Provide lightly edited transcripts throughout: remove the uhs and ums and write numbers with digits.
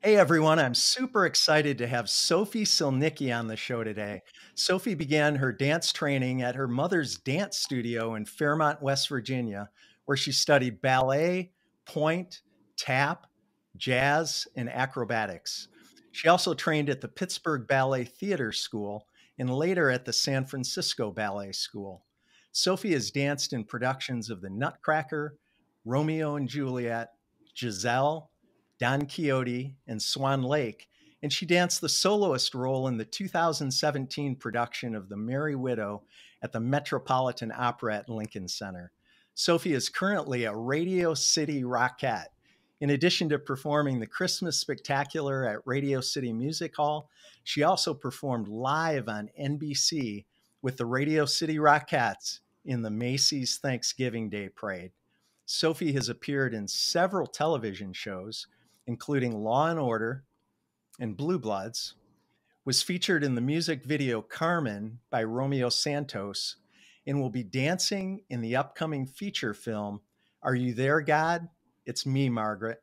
Hey everyone, I'm super excited to have Sophie Silnicki on the show today. Sophie began her dance training at her mother's dance studio in Fairmont, West Virginia, where she studied ballet, pointe, tap, jazz, and acrobatics. She also trained at the Pittsburgh Ballet Theater School and later at the San Francisco Ballet School. Sophie has danced in productions of the Nutcracker, Romeo and Juliet, Giselle, Don Quixote, and Swan Lake, and she danced the soloist role in the 2017 production of The Merry Widow at the Metropolitan Opera at Lincoln Center. Sophie is currently a Radio City Rockette. In addition to performing the Christmas Spectacular at Radio City Music Hall, she also performed live on NBC with the Radio City Rockettes in the Macy's Thanksgiving Day Parade. Sophie has appeared in several television shows, including Law and Order and Blue Bloods, was featured in the music video Carmen by Romeo Santos, and will be dancing in the upcoming feature film, Are You There, God? It's Me, Margaret.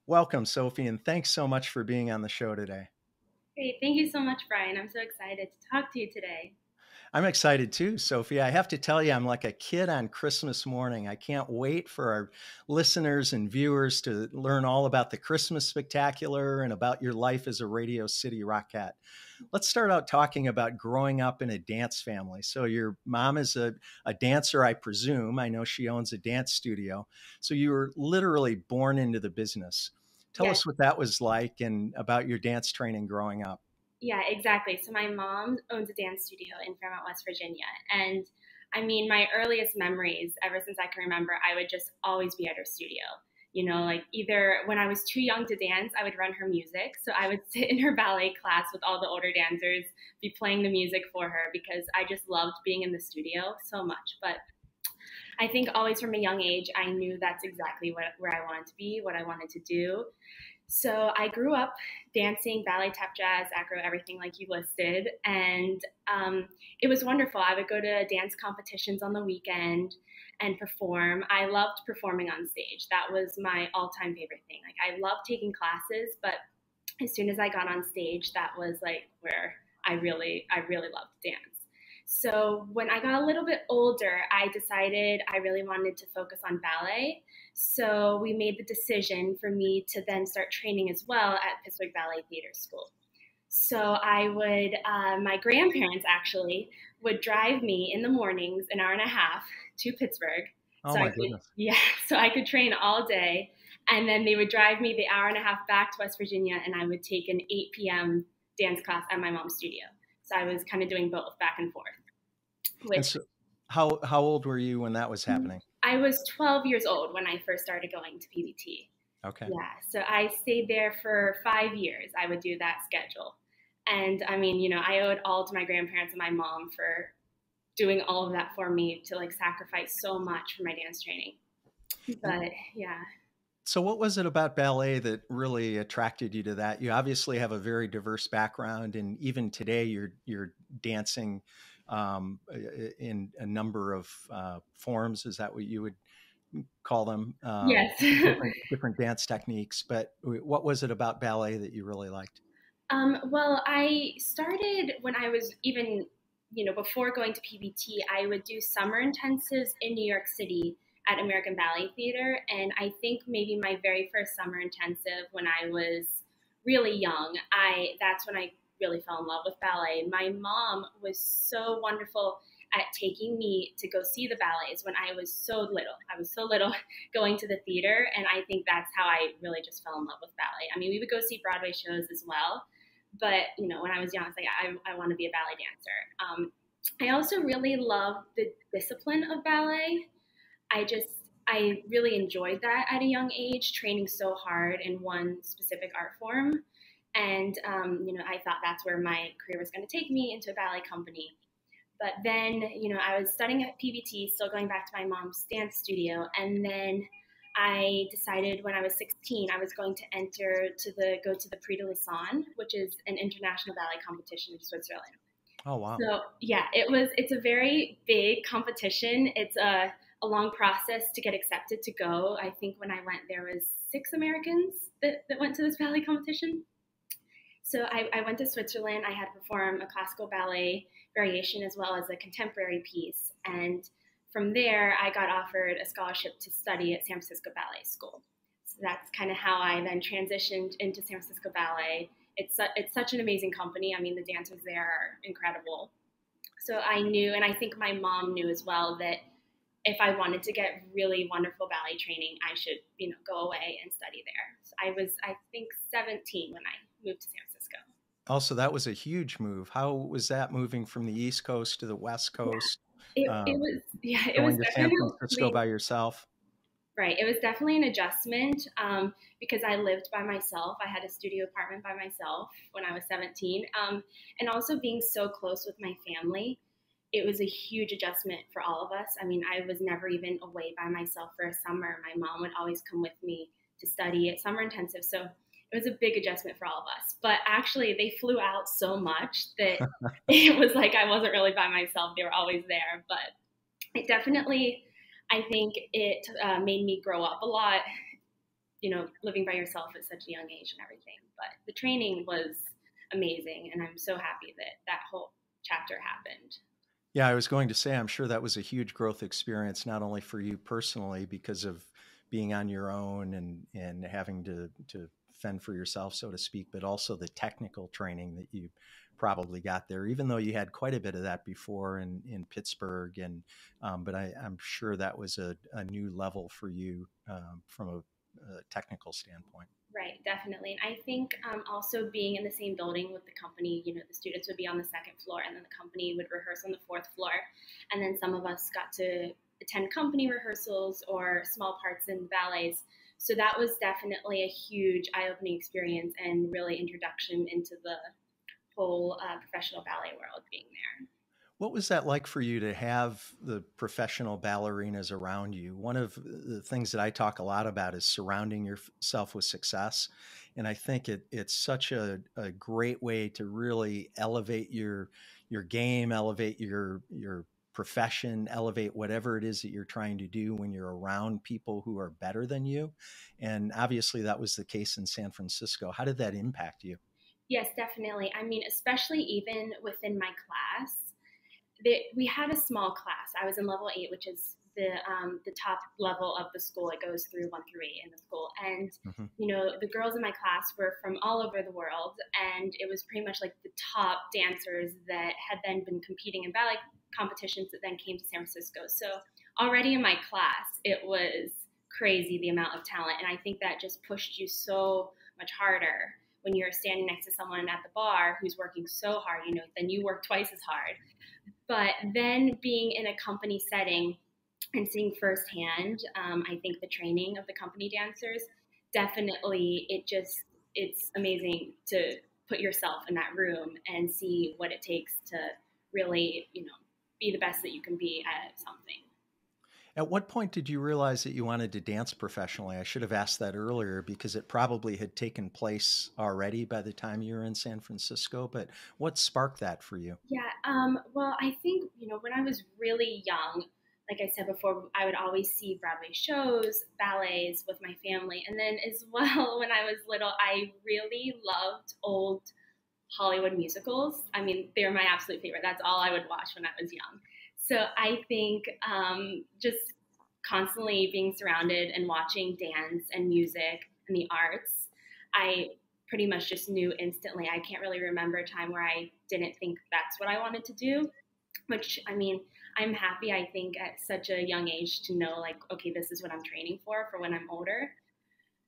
Welcome, Sophie, and thanks so much for being on the show today. Great. Thank you so much, Brian. I'm so excited to talk to you today. I'm excited too, Sophie. I have to tell you, I'm like a kid on Christmas morning. I can't wait for our listeners and viewers to learn all about the Christmas Spectacular and about your life as a Radio City Rockette. Let's start out talking about growing up in a dance family. So your mom is a dancer, I presume. I know she owns a dance studio. So you were literally born into the business. Tell us what that was like and about your dance training growing up. Yeah, exactly. So my mom owns a dance studio in Fairmont, West Virginia. And I mean, my earliest memories, ever since I can remember, I would just always be at her studio. You know, like either when I was too young to dance, I would run her music. So I would sit in her ballet class with all the older dancers, be playing the music for her because I just loved being in the studio so much. But I think always from a young age, I knew that's exactly where I wanted to be, what I wanted to do. So I grew up dancing ballet, tap, jazz, acro, everything like you listed. And it was wonderful. I would go to dance competitions on the weekend and perform. I loved performing on stage. That was my all-time favorite thing. Like I loved taking classes, but as soon as I got on stage, that was like where I really loved to dance. So when I got a little bit older, I decided I really wanted to focus on ballet. So we made the decision for me to then start training as well at Pittsburgh Ballet Theater School. So I would, my grandparents actually would drive me in the mornings, an hour and a half to Pittsburgh. Oh my goodness. So I could train all day. And then they would drive me the hour and a half back to West Virginia, and I would take an 8 p.m. dance class at my mom's studio. So I was kind of doing both back and forth. So how old were you when that was happening? I was 12 years old when I first started going to PBT. Okay. Yeah. So I stayed there for 5 years. I would do that schedule. And I mean, you know, I owe it all to my grandparents and my mom for doing all of that for me, to like sacrifice so much for my dance training. But yeah. So what was it about ballet that really attracted you to that? You obviously have a very diverse background, and even today you're dancing in a number of forms. Is that what you would call them? Yes. different dance techniques. But what was it about ballet that you really liked? Well, I started when I was even, you know, before going to PBT, I would do summer intensives in New York City at American Ballet Theater. And I think maybe my very first summer intensive when I was really young, that's when I really fell in love with ballet. My mom was so wonderful at taking me to go see the ballets when I was so little. I was so little going to the theater, and I think that's how I really just fell in love with ballet. I mean, we would go see Broadway shows as well, but, you know, when I was young, I was like, I want to be a ballet dancer. I also really love the discipline of ballet. I really enjoyed that at a young age, training so hard in one specific art form. And, you know, I thought that's where my career was going to take me, into a ballet company. But then, you know, I was studying at PBT, still going back to my mom's dance studio. And then I decided when I was 16, I was going to go to the Prix de Lausanne, which is an international ballet competition in Switzerland. Oh, wow. So, yeah, it's a very big competition. It's a a long process to get accepted to go. I think when I went, there was 6 Americans that went to this ballet competition. So I went to Switzerland. I had to perform a classical ballet variation as well as a contemporary piece. And from there, I got offered a scholarship to study at San Francisco Ballet School. So that's kind of how I then transitioned into San Francisco Ballet. It's such an amazing company. I mean, the dancers there are incredible. So I knew, and I think my mom knew as well, that if I wanted to get really wonderful ballet training, I should, go away and study there. So I was, I think, 17 when I moved to San Francisco. Also, that was a huge move. How was that, moving from the East Coast to the West Coast? It was, it was Going to San definitely, Francisco by yourself? right. It was definitely an adjustment because I lived by myself. I had a studio apartment by myself when I was 17. And also being so close with my family, it was a huge adjustment for all of us. I mean, I was never even away by myself for a summer. My mom would always come with me to study at summer intensive. So it was a big adjustment for all of us. But actually, they flew out so much that it was like I wasn't really by myself. They were always there. But it definitely, I think it made me grow up a lot, living by yourself at such a young age and everything. But the training was amazing. And I'm so happy that that whole chapter happened. Yeah, I was going to say, I'm sure that was a huge growth experience, not only for you personally, because of being on your own and having to fend for yourself, so to speak, but also the technical training that you probably got there, even though you had quite a bit of that before in Pittsburgh. And but I'm sure that was a new level for you from a technical standpoint. Right, definitely. And I think also being in the same building with the company, the students would be on the 2nd floor and then the company would rehearse on the 4th floor. And then some of us got to attend company rehearsals or small parts in ballets. So that was definitely a huge eye-opening experience and really introduction into the whole professional ballet world being there. What was that like for you to have the professional ballerinas around you? One of the things that I talk a lot about is surrounding yourself with success. And I think it's such a great way to really elevate your game, elevate your profession, elevate whatever it is that you're trying to do when you're around people who are better than you. And obviously that was the case in San Francisco. How did that impact you? Yes, definitely. I mean, especially even within my class, we had a small class. I was in level 8, which is the top level of the school. It goes through 1 through 8 in the school. And, the girls in my class were from all over the world. And it was pretty much like the top dancers that had then been competing in ballet competitions that then came to San Francisco. So already in my class, it was crazy the amount of talent. And I think that just pushed you so much harder when you're standing next to someone at the bar who's working so hard, then you work twice as hard. But then being in a company setting and seeing firsthand, I think the training of the company dancers, definitely it's amazing to put yourself in that room and see what it takes to really, be the best that you can be at something. At what point did you realize that you wanted to dance professionally? I should have asked that earlier because it probably had taken place already by the time you were in San Francisco, but what sparked that for you? Yeah, well, I think, when I was really young, like I said before, I would always see Broadway shows, ballets with my family. And then as well, when I was little, I really loved old Hollywood musicals. I mean, they were my absolute favorite. That's all I would watch when I was young. So I think just constantly being surrounded and watching dance and music and the arts, I pretty much just knew instantly. I can't really remember a time where I didn't think that's what I wanted to do, which, I mean, I'm happy, I think, at such a young age to know, like, okay, this is what I'm training for when I'm older,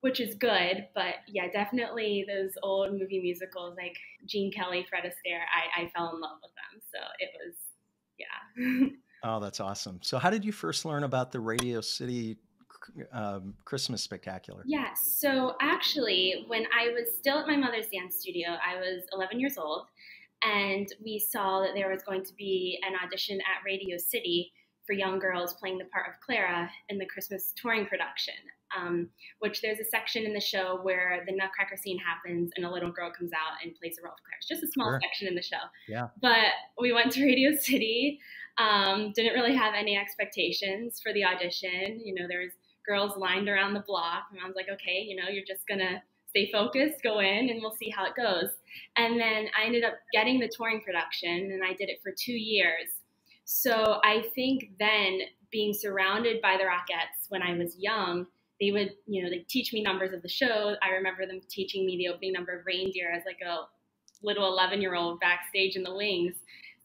which is good. But yeah, definitely those old movie musicals like Gene Kelly, Fred Astaire, I fell in love with them. So it was, yeah. Oh, that's awesome. So how did you first learn about the Radio City Christmas Spectacular? Yeah, so actually, when I was still at my mother's dance studio, I was 11 years old, and we saw that there was going to be an audition at Radio City for young girls playing the part of Clara in the Christmas touring production, which there's a section in the show where the Nutcracker scene happens and a little girl comes out and plays the role of Clara. It's just a small section in the show. Yeah. But we went to Radio City. Didn't really have any expectations for the audition. You know, there was girls lined around the block, and I was like, okay, you know, you're just gonna stay focused, go in, and we'll see how it goes. And then I ended up getting the touring production, and I did it for 2 years. So I think then being surrounded by the Rockettes when I was young, they would, you know, they teach me numbers of the show. I remember them teaching me the opening number of Reindeer as like a little 11-year-old backstage in the wings.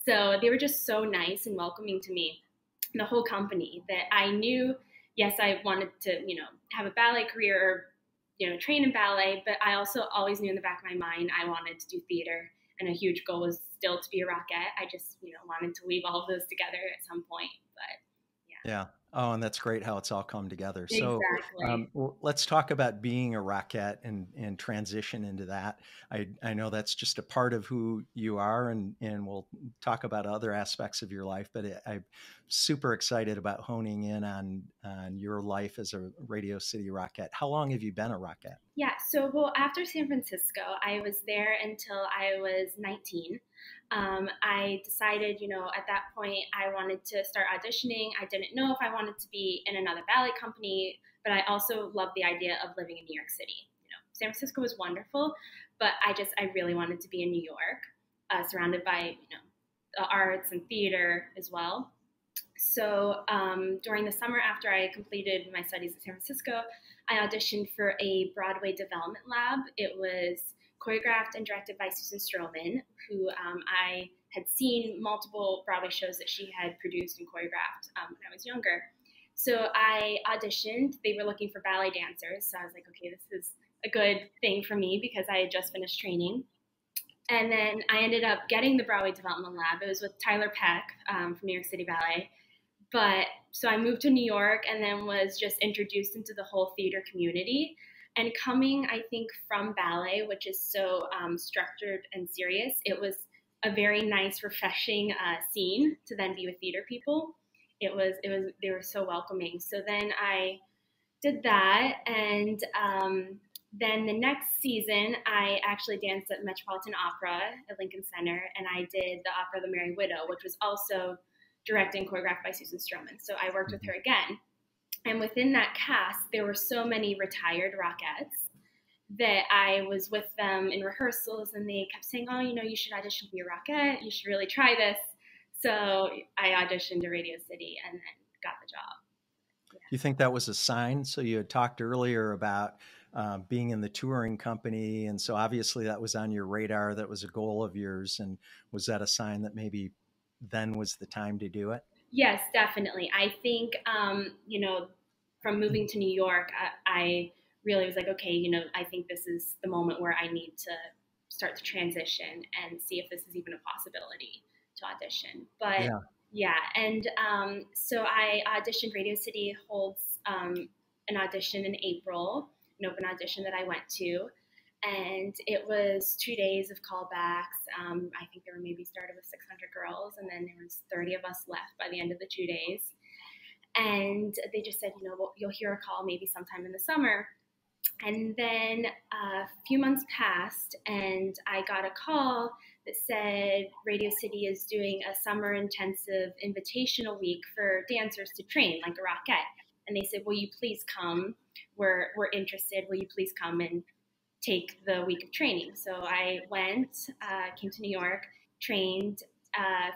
So they were just so nice and welcoming to me, the whole company, that I knew, yes, I wanted to, you know, have a ballet career or, you know, train in ballet, but I also always knew in the back of my mind I wanted to do theater, and a huge goal was still to be a Rockette. I just, you know, wanted to weave all of those together at some point, but yeah. Yeah. Oh, and that's great how it's all come together. So Exactly. well, let's talk about being a Rockette and transition into that. I know that's just a part of who you are, and we'll talk about other aspects of your life, but I'm super excited about honing in on your life as a Radio City Rockette. How long have you been a Rockette? Yeah, so well, after San Francisco, I was there until I was 19. I decided, you know, at that point, I wanted to start auditioning. I didn't know if I wanted to be in another ballet company, but I also loved the idea of living in New York City. You know, San Francisco was wonderful, but I really wanted to be in New York, surrounded by, you know, the arts and theater as well. So during the summer after I completed my studies at San Francisco, I auditioned for a Broadway Development Lab. It was choreographed and directed by Susan Stroman, who I had seen multiple Broadway shows that she had produced and choreographed when I was younger. So I auditioned. They were looking for ballet dancers. So I was like, okay, this is a good thing for me because I had just finished training. And then I ended up getting the Broadway Development Lab. It was with Tyler Peck from New York City Ballet. But so I moved to New York and then was just introduced into the whole theater community. And coming, I think, from ballet, which is so structured and serious, it was a very nice, refreshing scene to then be with theater people. They were so welcoming. So then I did that, and then the next season, I actually danced at the Metropolitan Opera at Lincoln Center, and I did the opera The Merry Widow, which was also directed and choreographed by Susan Stroman. So I worked with her again. And within that cast, there were so many retired Rockettes that I was with them in rehearsals, and they kept saying, oh, you know, you should audition to be a Rockette. You should really try this. So I auditioned to Radio City and then got the job. Do you think that was a sign? So you had talked earlier about being in the touring company, and so obviously that was on your radar. That was a goal of yours. And was that a sign that maybe then was the time to do it? Yes, definitely. I think, you know, from moving to New York, I really was like, okay, you know, I think this is the moment where I need to start to transition and see if this is even a possibility to audition. But yeah, and so I auditioned. Radio City holds an audition in April, an open audition that I went to. And it was 2 days of callbacks. I think there were maybe started with 600 girls, and then there was 30 of us left by the end of the 2 days. And they just said, you know, well, you'll hear a call maybe sometime in the summer. And then a few months passed, and I got a call that said Radio City is doing a summer intensive invitational week for dancers to train like a Rockette. And they said, will you please come? We're interested. Will you please come and take the week of training? So I went, came to New York, trained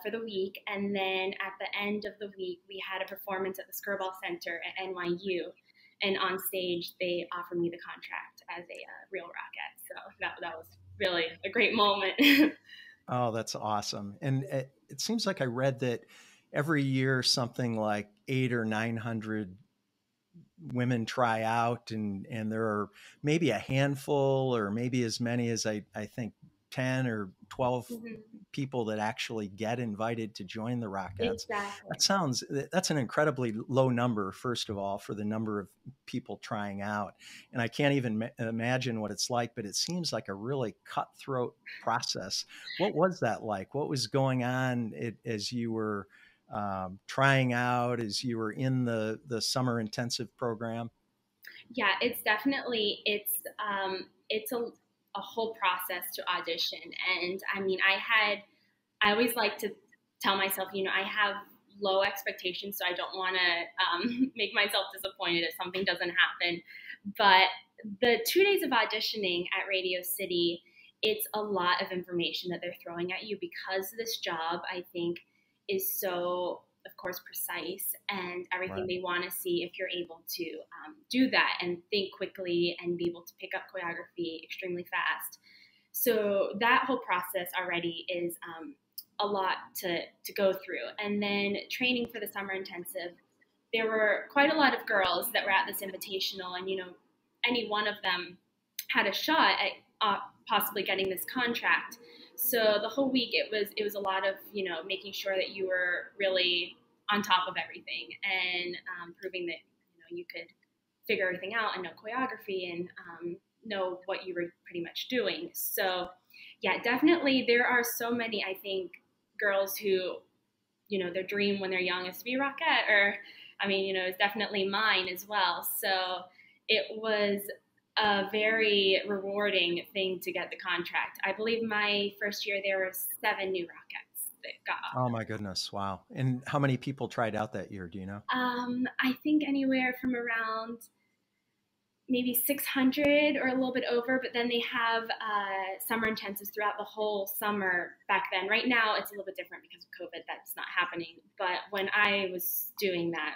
for the week, and then at the end of the week, we had a performance at the Skirball Center at NYU, and on stage, they offered me the contract as a real Rockette. So that was really a great moment. Oh, that's awesome. And it seems like I read that every year something like 800 or 900 women try out, and there are maybe a handful or maybe as many as I think 10 or 12 people that actually get invited to join the Rockettes. Exactly. That's an incredibly low number, first of all, for the number of people trying out. And I can't even imagine what it's like, but it seems like a really cutthroat process. What was that like? What was going on as you were trying out, as you were in the summer intensive program? Yeah, it's definitely, it's a whole process to audition. And I mean, I always like to tell myself, you know, I have low expectations, so I don't want to make myself disappointed if something doesn't happen. But the 2 days of auditioning at Radio City, it's a lot of information that they're throwing at you, because this job, I think, is so, of course, precise, and everything Right. they want to see if you're able to do that and think quickly and be able to pick up choreography extremely fast. So that whole process already is a lot to go through. And then training for the summer intensive, there were quite a lot of girls that were at this invitational, and, any one of them had a shot at possibly getting this contract. So the whole week it was a lot of, making sure that you were really on top of everything, and proving that, you could figure everything out and know choreography and know what you were pretty much doing. So yeah, definitely there are so many, I think, girls who, their dream when they're young is to be a Rockette, or, it's definitely mine as well. So it was a very rewarding thing to get the contract. I believe my first year there were 7 new Rockettes that got offered. Oh my goodness. Wow. And how many people tried out that year? Do you know? I think anywhere from around maybe 600 or a little bit over, but then they have summer intensives throughout the whole summer back then. Right now it's a little bit different because of COVID, that's not happening. But when I was doing that,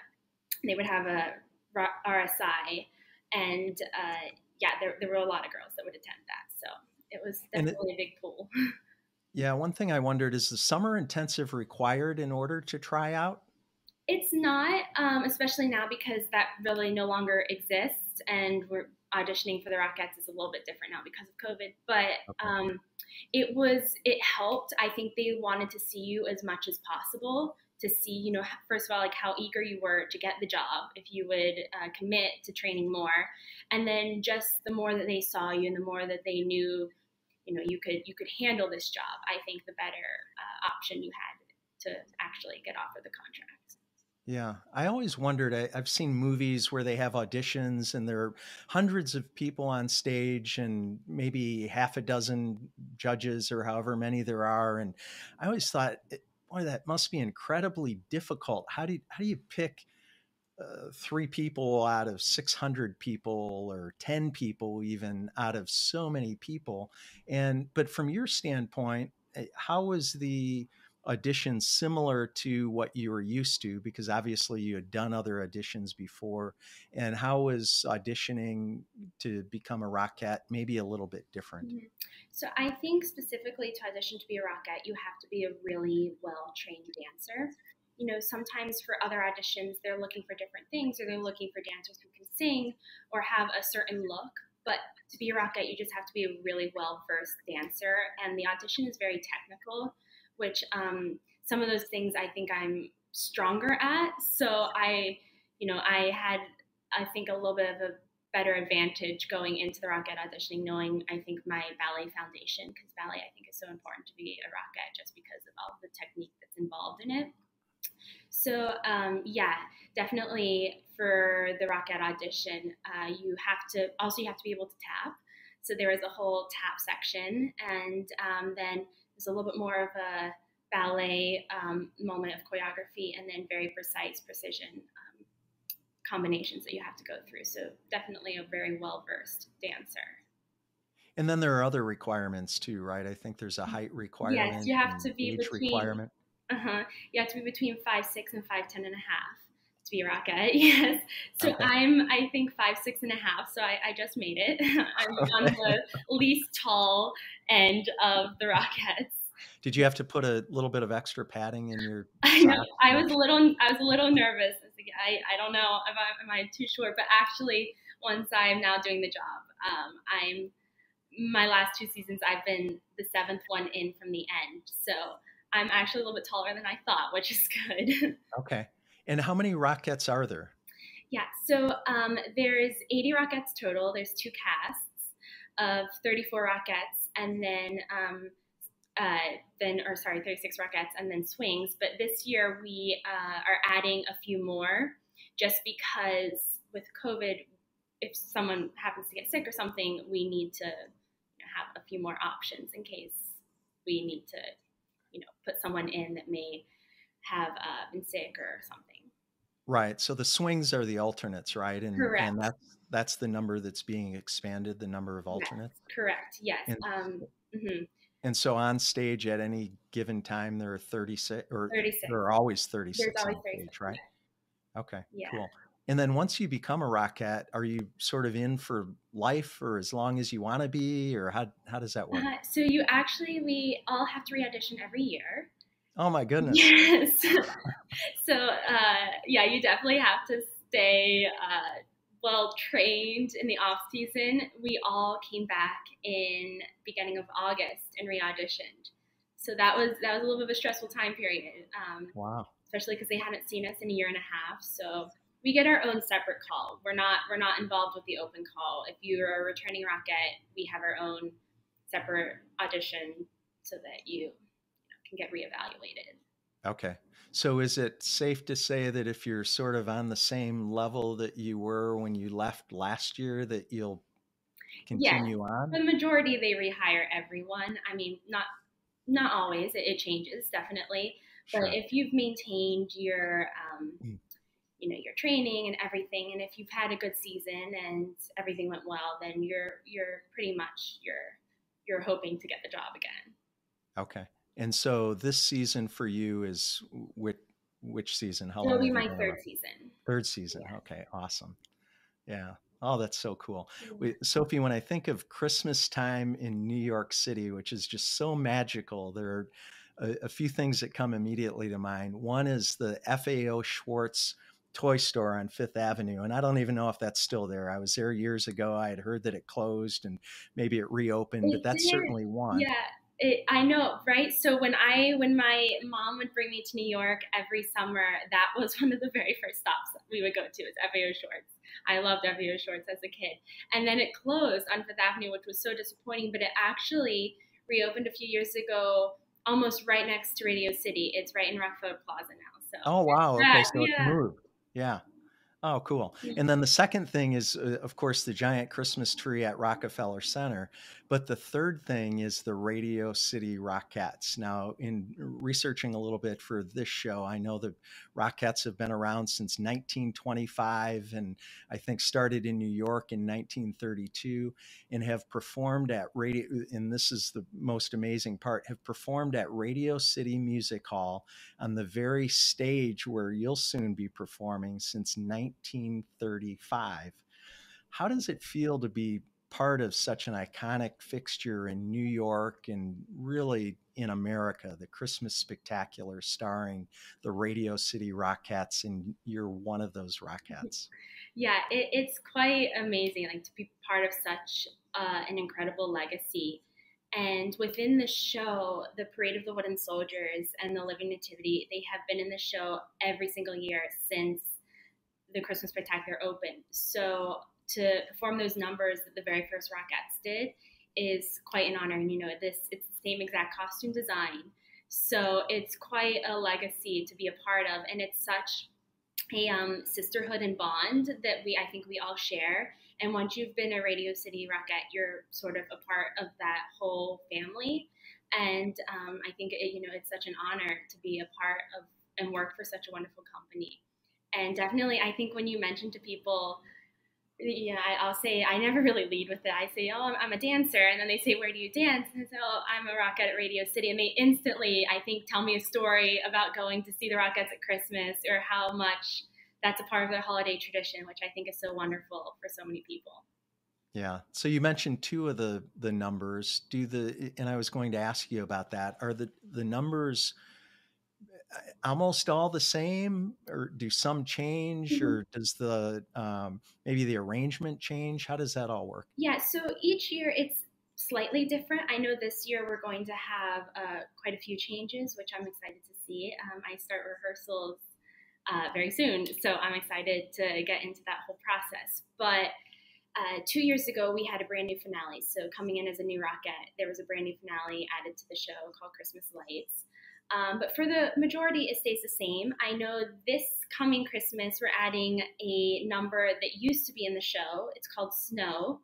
they would have a RSI, and there were a lot of girls that would attend that. So it was definitely a big pool. Yeah, one thing I wondered, is the summer intensive required in order to try out? It's not, especially now because that really no longer exists, and we're auditioning for the Rockettes is a little bit different now because of COVID. But it helped. I think they wanted to see you as much as possible, to see, first of all, like how eager you were to get the job, if you would commit to training more, and then just the more that they saw you and the more that they knew, you could handle this job, I think the better option you had to actually get offered the contract. Yeah, I always wondered, I've seen movies where they have auditions and there are hundreds of people on stage and maybe half a dozen judges or however many there are. And I always thought, boy, that must be incredibly difficult. How do you pick 3 people out of 600 people, or 10 people even out of so many people? But from your standpoint, how was the audition similar to what you were used to? Because obviously you had done other auditions before. And how was auditioning to become a Rockette maybe a little bit different? Mm-hmm. So I think specifically to audition to be a Rockette, you have to be a really well-trained dancer. Sometimes for other auditions, they're looking for different things, or they're looking for dancers who can sing or have a certain look. But to be a Rockette, you just have to be a really well-versed dancer. And the audition is very technical, which some of those things I think I'm stronger at. So I had, I think, a little bit of a better advantage going into the Rockette auditioning, knowing, I think, my ballet foundation, because ballet, I think, is so important to be a Rockette just because of all the technique that's involved in it. So definitely for the Rockette audition, you have to be able to tap. So there is a whole tap section, and then there's a little bit more of a ballet moment of choreography, and then very precise precision combinations that you have to go through. So definitely a very well-versed dancer. And then there are other requirements too, right? I think there's a height requirement. Yes, you have to be age requirement. You have to be between 5'6" and 5'10" and a half to be a Rockette. Yes. So Okay. I think 5'6" and a half. So I just made it. I'm on the least tall end of the Rockettes. Did you have to put a little bit of extra padding in your I know. I was a little nervous. I don't know if am I too short, but actually, once I'm now doing the job, my last 2 seasons I've been the 7th one in from the end. So I'm actually a little bit taller than I thought, which is good. Okay. And how many Rockettes are there? Yeah, so there's 80 Rockettes total. There's 2 casts of 34 Rockettes, and then 36 Rockettes, and then swings. But this year we are adding a few more, just because with COVID, if someone happens to get sick or something, we need to have a few more options in case we need to put someone in that may have been sick or something. Right. So the swings are the alternates, right? Correct. And that's the number that's being expanded, the number of Yes, alternates. correct. Yes. And and so on stage at any given time there are 36, or 36. there are always There's 36 always on 36. stage, right? Okay, Yeah. cool. And then once you become a Rockette, are you sort of in for life or as long as you want to be, or how does that work? So we all have to re-audition every year. Oh my goodness. Yes. So yeah, you definitely have to stay well trained in the off season. We all came back in beginning of August and re-auditioned. So that was a little bit of a stressful time period. Wow. Especially because they hadn't seen us in a year and a half. So we get our own separate call. We're not involved with the open call. If you're a returning Rockette, we have our own separate audition so that you can get reevaluated. Okay. So is it safe to say that if you're sort of on the same level that you were when you left last year, that you'll continue on? The majority, they rehire everyone. I mean, not always. It changes, definitely. But Sure. if you've maintained your your training and everything, and if you've had a good season and everything went well, then you're pretty much you're hoping to get the job again. Okay. And so this season for you is which season? How long? It'll be my third season. Third season. Yeah. Okay. Awesome. Yeah. Oh, that's so cool. Yeah. Sophie, when I think of Christmas time in New York City, which is just so magical, there are a few things that come immediately to mind. One is the FAO Schwartz toy store on Fifth Avenue. And I don't even know if that's still there. I was there years ago. I had heard that it closed and maybe it reopened, but that's certainly one. Yeah. I know, right? So when my mom would bring me to New York every summer, that was one of the very first stops we would go to, is FAO Schwartz. I loved FAO Schwartz as a kid. And then it closed on Fifth Avenue, which was so disappointing, but it actually reopened a few years ago, almost right next to Radio City. It's right in Rockefeller Plaza now. So. Oh, wow. Okay, so it's moved. Yeah. Oh, cool. And then the second thing is, of course, the giant Christmas tree at Rockefeller Center. But the third thing is the Radio City Rockettes. Now, in researching a little bit for this show, I know the Rockettes have been around since 1925 and I think started in New York in 1932 and have performed at radio. And this is the most amazing part, have performed at Radio City Music Hall on the very stage where you'll soon be performing since 1935. How does it feel to be part of such an iconic fixture in New York and really in America, the Christmas Spectacular starring the Radio City Rockettes, and you're one of those Rockettes? Yeah, it's quite amazing, like, to be part of such an incredible legacy. And within the show, the Parade of the Wooden Soldiers and the Living Nativity, they have been in the show every single year since the Christmas Spectacular opened. So to perform those numbers that the very first Rockettes did is quite an honor. And, it's the same exact costume design. So it's quite a legacy to be a part of. And it's such a sisterhood and bond that I think we all share. And once you've been a Radio City Rockette, you're sort of a part of that whole family. And I think it's such an honor to be a part of and work for such a wonderful company. And definitely, I think when you mention to people, I'll say, I never really lead with it. I say, oh, I'm a dancer. And then they say, where do you dance? And I say, oh, I'm a Rockette at Radio City. And they instantly, I think, tell me a story about going to see the Rockettes at Christmas, or how much that's a part of their holiday tradition, which I think is so wonderful for so many people. Yeah. So you mentioned two of the numbers. And I was going to ask you about that. Are the numbers almost all the same, or do some change, mm-hmm. or does the maybe the arrangement change? How does that all work? Yeah, so each year it's slightly different. I know this year we're going to have quite a few changes, which I'm excited to see. I start rehearsals very soon, so I'm excited to get into that whole process. But 2 years ago, we had a brand new finale. So coming in as a new Rockette, there was a brand new finale added to the show called Christmas Lights. But for the majority, it stays the same. I know this coming Christmas, we're adding a number that used to be in the show. It's called Snow.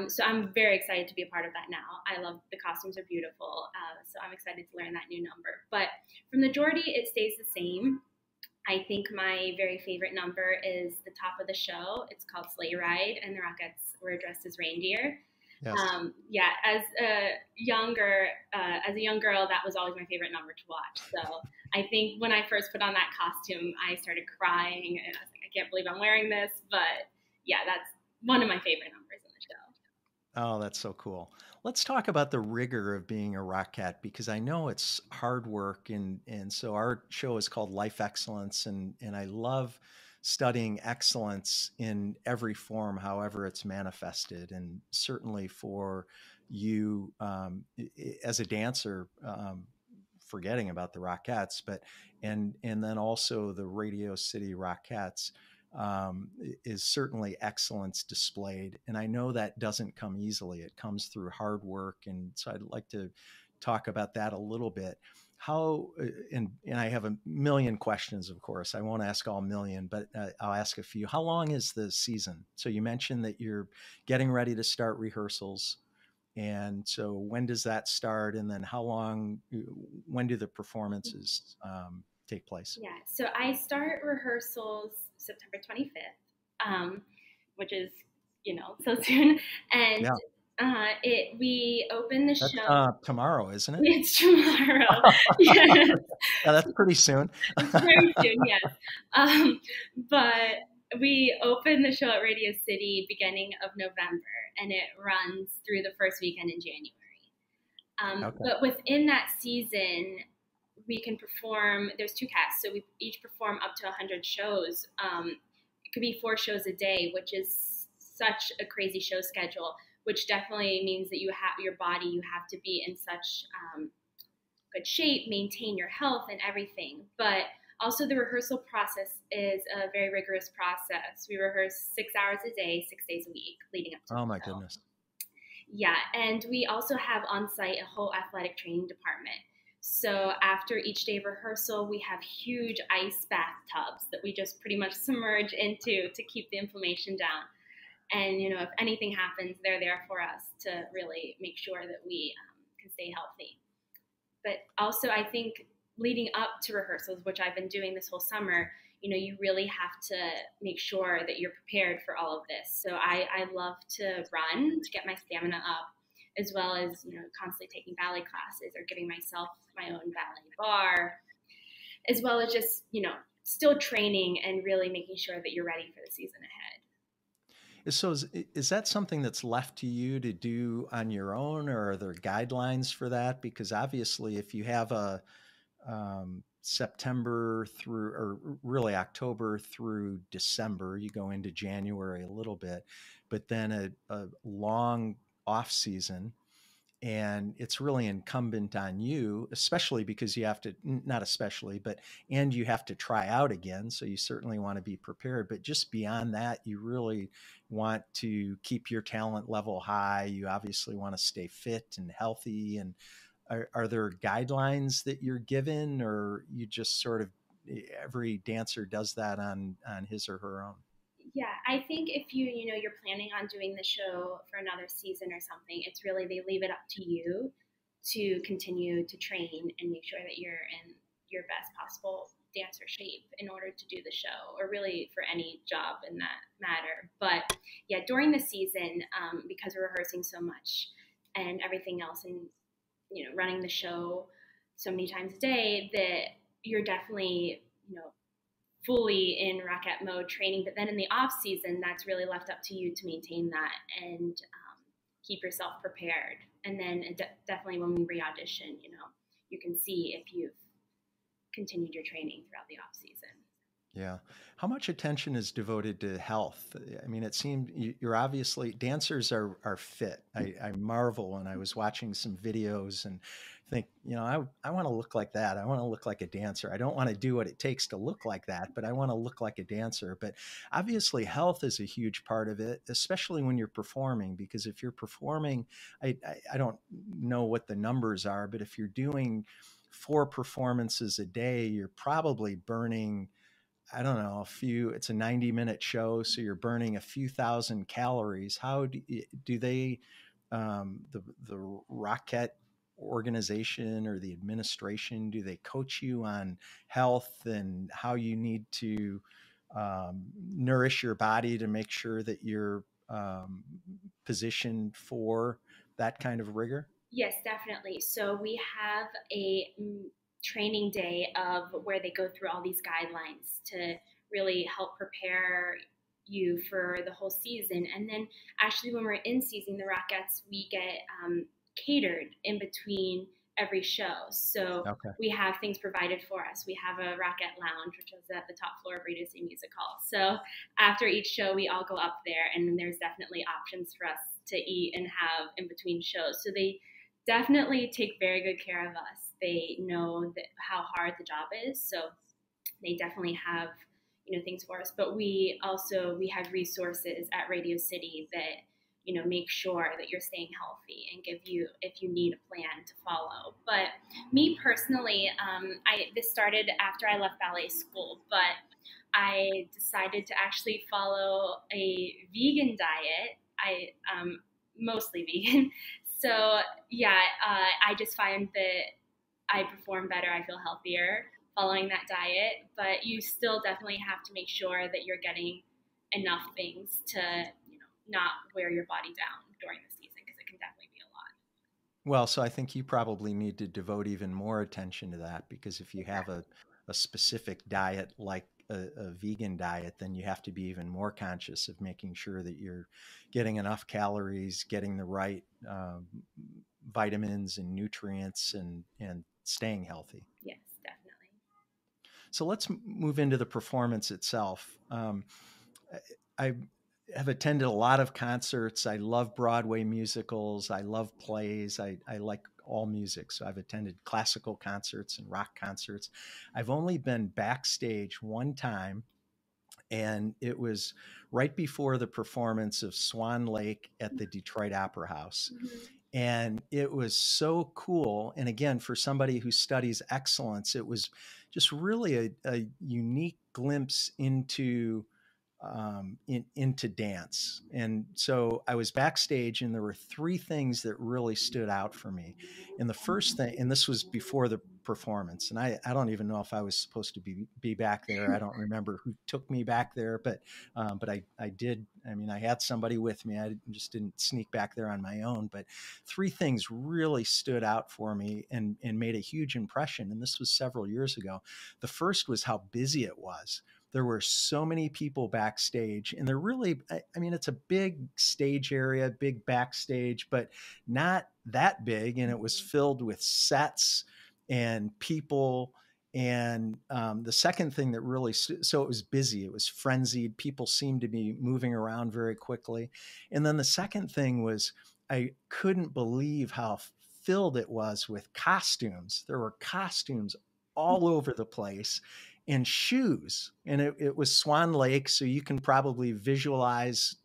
So I'm very excited to be a part of that now. I love the costumes are beautiful, so I'm excited to learn that new number. But for the majority, it stays the same. I think my very favorite number is the top of the show. It's called Sleigh Ride, and the Rockettes were dressed as reindeer. Yes. Yeah, as a young girl, that was always my favorite number to watch. So I think when I first put on that costume, I started crying, and I was like, I can't believe I'm wearing this. But yeah, that's one of my favorite numbers in the show. Oh, that's so cool. Let's talk about the rigor of being a Rockette, because I know it's hard work, and so our show is called Life Excellence, and I love studying excellence in every form, however it's manifested, and certainly for you as a dancer, forgetting about the Rockettes, but and then also the Radio City Rockettes is certainly excellence displayed. And I know that doesn't come easily. It comes through hard work. And so I'd like to talk about that a little bit. How, and I have a million questions, of course. I won't ask all million, but I'll ask a few. How long is the season? So you mentioned that you're getting ready to start rehearsals. And so when does that start? And then when do the performances take place? Yeah, so I start rehearsals September 25th, which is, so soon. And Yeah. we open the That's show. tomorrow, isn't it? It's tomorrow. Yes. Yeah, that's pretty soon. It's very soon, yes. But we open the show at Radio City beginning of November, and it runs through the first weekend in January. Okay. But within that season, we can perform, there's two casts, so we each perform up to 100 shows. It could be 4 shows a day, which is such a crazy show schedule, which definitely means that you have your body, you have to be in such good shape, maintain your health and everything. But also the rehearsal process is a very rigorous process. We rehearse 6 hours a day, 6 days a week leading up to the show. Oh my goodness. Yeah, and we also have on site a whole athletic training department. So after each day of rehearsal, we have huge ice bathtubs that we just pretty much submerge into to keep the inflammation down. And, if anything happens, they're there for us to really make sure that we can stay healthy. But also, I think leading up to rehearsals, which I've been doing this whole summer, you really have to make sure that you're prepared for all of this. So I love to run to get my stamina up, as well as, constantly taking ballet classes or giving myself my own ballet bar, as well as just, still training and really making sure that you're ready for the season ahead. So is that something that's left to you to do on your own, or are there guidelines for that? Because obviously if you have a September through, or really October through December, you go into January a little bit, but then a long off season, and it's really incumbent on you, especially because you have to, not especially, but, and you have to try out again. So you certainly want to be prepared, but just beyond that, you really want to keep your talent level high. You obviously want to stay fit and healthy. And are there guidelines that you're given, or you just sort of, every dancer does that on his or her own? Yeah, I think if you're planning on doing the show for another season or something, it's really, they leave it up to you to continue to train and make sure that you're in your best possible dancer shape in order to do the show, or really for any job in that matter. But yeah, during the season, because we're rehearsing so much and everything else, and running the show so many times a day, that you're definitely fully in Rockette mode training. But then in the off season, that's really left up to you to maintain that and keep yourself prepared. And then definitely when we re-audition, you can see if you've continued your training throughout the off season. Yeah. How much attention is devoted to health? I mean, it seemed you're obviously, dancers are fit. I marvel when I was watching some videos and think, I want to look like that. I want to look like a dancer. I don't want to do what it takes to look like that, but I want to look like a dancer. But obviously health is a huge part of it, especially when you're performing, because if you're performing, I don't know what the numbers are, but if you're doing 4 performances a day, you're probably burning, I don't know, it's a 90-minute show, so you're burning a few thousand calories. How do they, the Rockette organization or the administration, do they coach you on health and how you need to nourish your body to make sure that you're positioned for that kind of rigor? Yes, definitely. So we have a training day of where they go through all these guidelines to really help prepare you for the whole season. And then actually when we're in season, the Rockettes, we get catered in between every show. So Okay. we have things provided for us. We have a Rockette lounge, which is at the top floor of Radio City Music Hall. So after each show, we all go up there, and then there's definitely options for us to eat and have in between shows. So they definitely take very good care of us. They know how hard the job is, so they definitely have things for us. But we have resources at Radio City that make sure that you're staying healthy and give you, if you need a plan to follow. But me personally, this started after I left ballet school, but I decided to actually follow a vegan diet. Mostly vegan. So yeah, I just find that I perform better. I feel healthier following that diet, but you still definitely have to make sure that you're getting enough things to, not wear your body down during the season, because it can definitely be a lot. Well, so I think you probably need to devote even more attention to that, because if you have a specific diet like a vegan diet, then you have to be even more conscious of making sure that you're getting enough calories, getting the right vitamins and nutrients, and staying healthy. Yes, definitely. So let's move into the performance itself. I have attended a lot of concerts. I love Broadway musicals. I love plays. I like all music. So I've attended classical concerts and rock concerts. I've only been backstage one time, and it was right before the performance of Swan Lake at the Detroit Opera House. Mm-hmm. And it was so cool. And again, for somebody who studies excellence, it was just really a unique glimpse into dance. And so I was backstage, and there were three things that really stood out for me. And the first thing, and this was before the performance, and I don't even know if I was supposed to be back there. I don't remember who took me back there, but I did. I mean, I had somebody with me. I just didn't sneak back there on my own. But three things really stood out for me and made a huge impression. And this was several years ago. The first was how busy it was. There were so many people backstage, and they're really, I mean, it's a big stage area, big backstage, but not that big. And it was filled with sets and people. And the second thing that really, so it was busy, it was frenzied. People seemed to be moving around very quickly. And then the second thing was, I couldn't believe how filled it was with costumes. There were costumes all over the place, and shoes. And it was Swan Lake, so you can probably visualize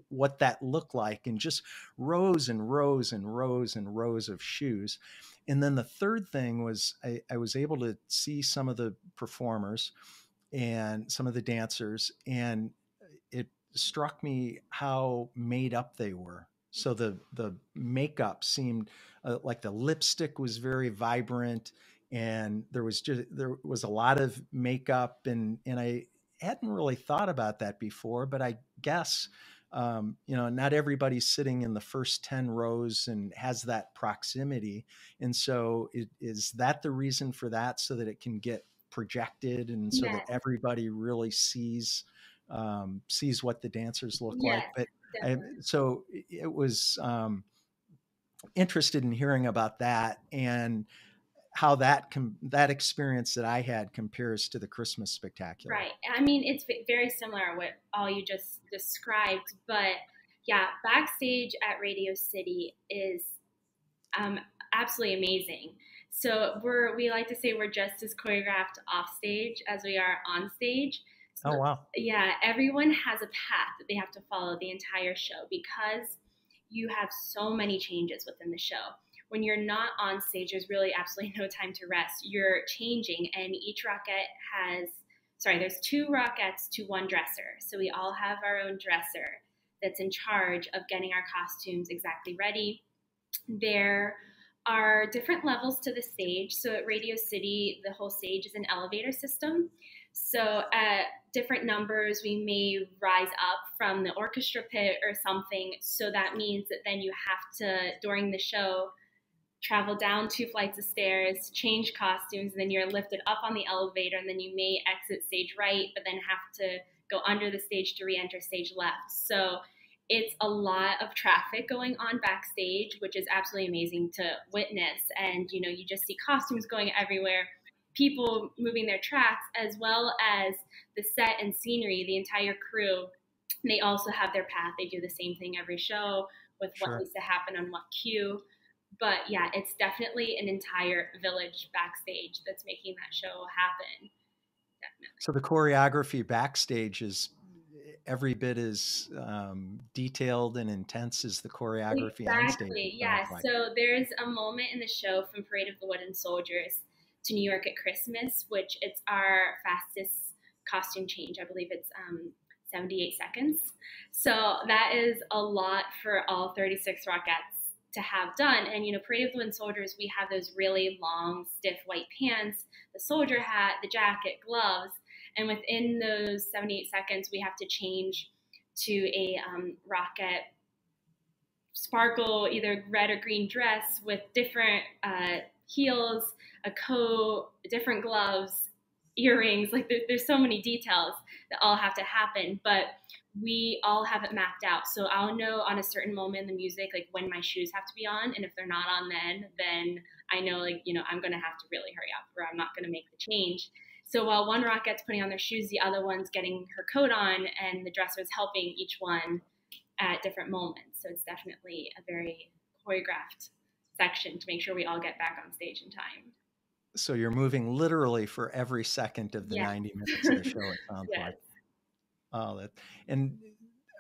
what that looked like, and just rows and rows and rows and rows of shoes. And then the third thing was I was able to see some of the performers and some of the dancers, and it struck me how made up they were. So the makeup seemed like the lipstick was very vibrant, and there was a lot of makeup, and I hadn't really thought about that before, but I guess not everybody's sitting in the first 10 rows and has that proximity. And so is that the reason for that, so that it can get projected, and so that everybody really sees what the dancers look like? But so it was interested in hearing about that, and how that experience that I had compares to the Christmas Spectacular. Right. I mean, it's very similar what all you just described, but yeah, backstage at Radio City is absolutely amazing. So we like to say we're just as choreographed off stage as we are on stage. So, oh, wow. Yeah, everyone has a path that they have to follow the entire show, because you have so many changes within the show. When you're not on stage, there's really absolutely no time to rest. You're changing, and each Rockette has there's 2 Rockettes to 1 dresser. So we all have our own dresser that's in charge of getting our costumes exactly ready. There are different levels to the stage. So at Radio City, the whole stage is an elevator system. So at different numbers, we may rise up from the orchestra pit or something. So that means that then you have to, during the show, travel down 2 flights of stairs, change costumes, and then you're lifted up on the elevator, and then you may exit stage right, but then have to go under the stage to re-enter stage left. So it's a lot of traffic going on backstage, which is absolutely amazing to witness. And, you know, you just see costumes going everywhere, people moving their tracks, as well as the set and scenery, the entire crew. They also have their path. They do the same thing every show with what needs to happen on what cue. But yeah, it's definitely an entire village backstage that's making that show happen. Definitely. So the choreography backstage is every bit as detailed and intense as the choreography on stage. Exactly, yeah. Like. So there's a moment in the show from Parade of the Wooden Soldiers to New York at Christmas, which it's our fastest costume change. I believe it's 78 seconds. So that is a lot for all 36 Rockettes to have done. And, you know, Parade of the Wooden Soldiers, we have those really long, stiff white pants, the soldier hat, the jacket, gloves. And within those 78 seconds, we have to change to a Rockette sparkle, either red or green dress with different heels, a coat, different gloves, earrings. Like there's so many details that all have to happen. But we all have it mapped out. So I'll know on a certain moment in the music, like when my shoes have to be on. And if they're not on then I know, like, you know, I'm going to have to really hurry up or I'm not going to make the change. So while one Rockette's putting on their shoes, the other one's getting her coat on and the dresser's helping each one at different moments. So it's definitely a very choreographed section to make sure we all get back on stage in time. So you're moving literally for every second of the 90 minutes of the show, it sounds like. Oh, and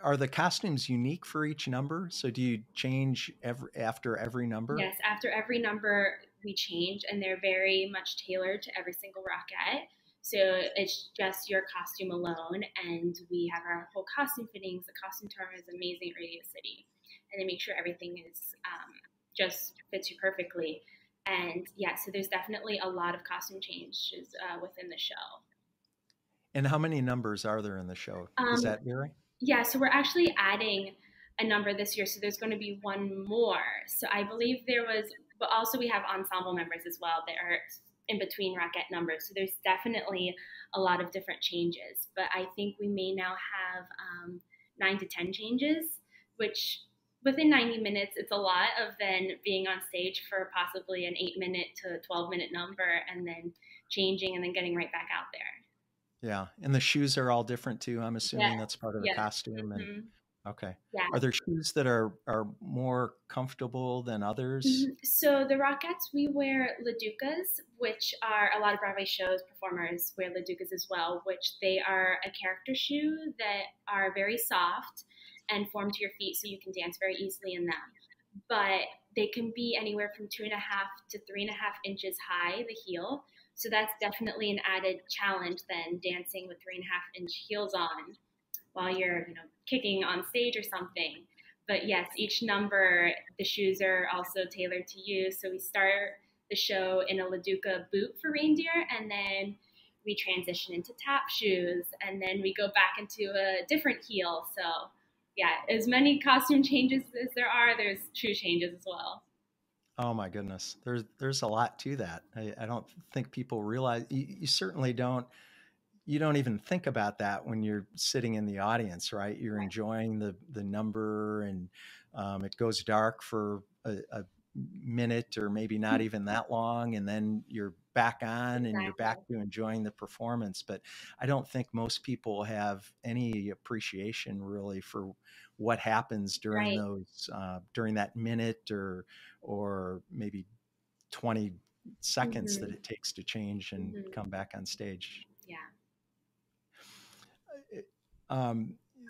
are the costumes unique for each number? So do you change after every number? Yes, after every number we change, and they're very much tailored to every single Rockette. So it's just your costume alone, and we have our whole costume fittings. The costume department is amazing at Radio City, and they make sure everything is just fits you perfectly. And yeah, so there's definitely a lot of costume changes within the show. And how many numbers are there in the show? Does that vary? Yeah, so we're actually adding a number this year. So there's going to be one more. So I believe there was, but also we have ensemble members as well that are in between Rockette numbers. So there's definitely a lot of different changes. But I think we may now have 9 to 10 changes, which within 90 minutes, it's a lot of then being on stage for possibly an 8-minute to 12-minute number and then changing and then getting right back out there. Yeah, and the shoes are all different too. I'm assuming that's part of the costume. Mm-hmm. And okay, yeah. Are there shoes that are more comfortable than others? Mm-hmm. So the Rockettes, we wear Leducas, which are a lot of Broadway shows performers wear Leducas as well, which they are a character shoe that are very soft and form to your feet, so you can dance very easily in them. But they can be anywhere from 2.5 to 3.5 inches high, the heel. So that's definitely an added challenge than dancing with 3.5-inch heels on while you're, you know, kicking on stage or something. But yes, each number, the shoes are also tailored to you. So we start the show in a Leduca boot for reindeer, and then we transition into tap shoes, and then we go back into a different heel. So yeah, as many costume changes as there are, there's shoe changes as well. Oh my goodness. There's a lot to that. I don't think people realize, you certainly don't, you don't even think about that when you're sitting in the audience, right? You're enjoying the number, and it goes dark for a minute or maybe not even that long, and then you're back on and you're back to enjoying the performance. But I don't think most people have any appreciation really for what happens during those during that minute or maybe 20 seconds that it takes to change and come back on stage.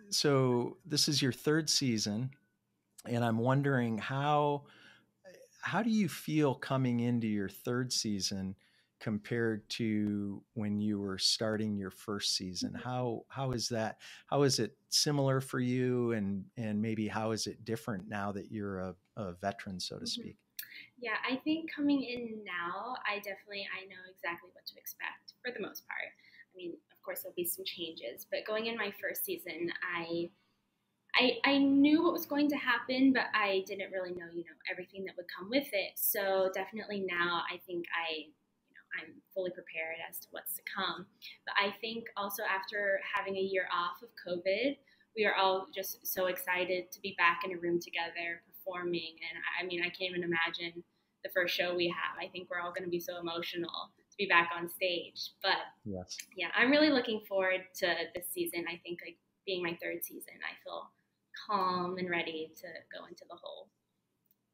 So this is your 3rd season, and I'm wondering how do you feel coming into your 3rd season compared to when you were starting your first season? How is that? How is it similar for you, and maybe how is it different now that you're a veteran, so to speak? Yeah, I think coming in now, I know exactly what to expect for the most part. I mean, of course, there'll be some changes, but going in my first season, I knew what was going to happen, but I didn't really know, everything that would come with it. So definitely now, I think I'm fully prepared as to what's to come. But I think also after having a year off of COVID, we are all just so excited to be back in a room together performing. And I mean, I can't even imagine the first show we have. I think we're all going to be so emotional to be back on stage. But Yes. Yeah, I'm really looking forward to this season. I think like being my third season, I feel calm and ready to go into the whole